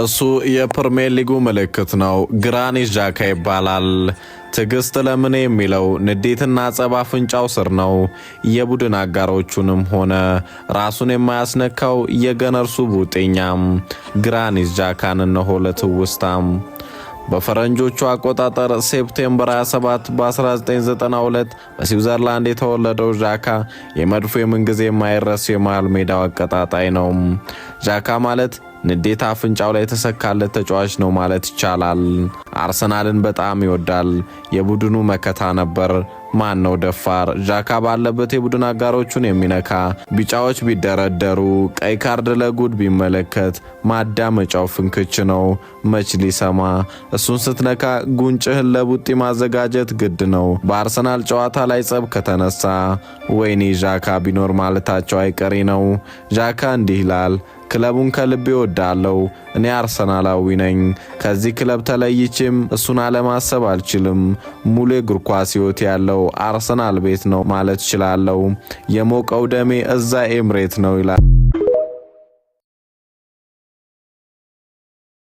እሱ የፕሪሚየር ሊጉ ምልክት ነው። ግራኒት ዣካ ይባላል። ትዕግስት ለምን የሚለው ንዴትና ጸብ አፍንጫው ስር ነው። የቡድን አጋሮቹንም ሆነ ራሱን የማያስነካው የገነርሱ ቡጤኛም ግራኒት ዣካን እነሆ ለትውስታም በፈረንጆቹ አቆጣጠር ሴፕቴምበር 27 በ1992 በስዊዘርላንድ የተወለደው ዣካ የመድፎ የምንጊዜ የማይረስ የመሃል ሜዳው አቀጣጣይ ነው። ዣካ ማለት ንዴት አፍንጫው ላይ የተሰካለት ተጫዋች ነው ማለት ይቻላል። አርሰናልን በጣም ይወዳል። የቡድኑ መከታ ነበር። ማን ነው ደፋር ዣካ ባለበት የቡድን አጋሮቹን የሚነካ? ቢጫዎች ቢደረደሩ ቀይ ካርድ ለጉድ ቢመለከት ማዳመጫው ፍንክች ነው። መች ሊሰማ? እሱን ስትነካ ጉንጭህን ለቡጢ ማዘጋጀት ግድ ነው። በአርሰናል ጨዋታ ላይ ጸብ ከተነሳ ወይኔ ዣካ ቢኖር ማለታቸው አይቀሬ ነው። ዣካ እንዲህ ይላል። ክለቡን ከልቤ ወዳለው እኔ አርሰናላዊ ነኝ። ከዚህ ክለብ ተለይቼም እሱን አለማሰብ አልችልም። ሙሉ የእግር ኳስ ሕይወት ያለው አርሰናል ቤት ነው ማለት እችላለሁ። የሞቀው ደሜ እዛ ኤምሬት ነው ይላል።